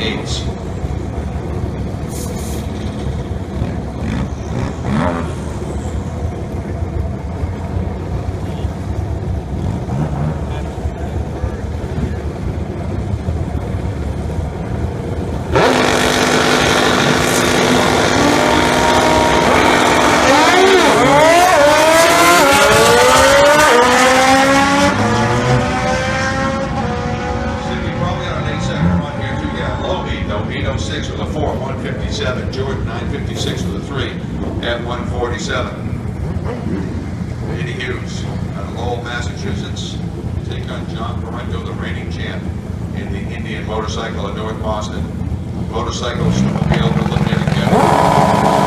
eights. With a 4 at 157, Jordan 956 with a 3 at 147. Eddie Hughes out of Lowell, Massachusetts, take on John Parento, the reigning champ in the Indian motorcycle at North Boston. Motorcycle snowmobile preliminary category.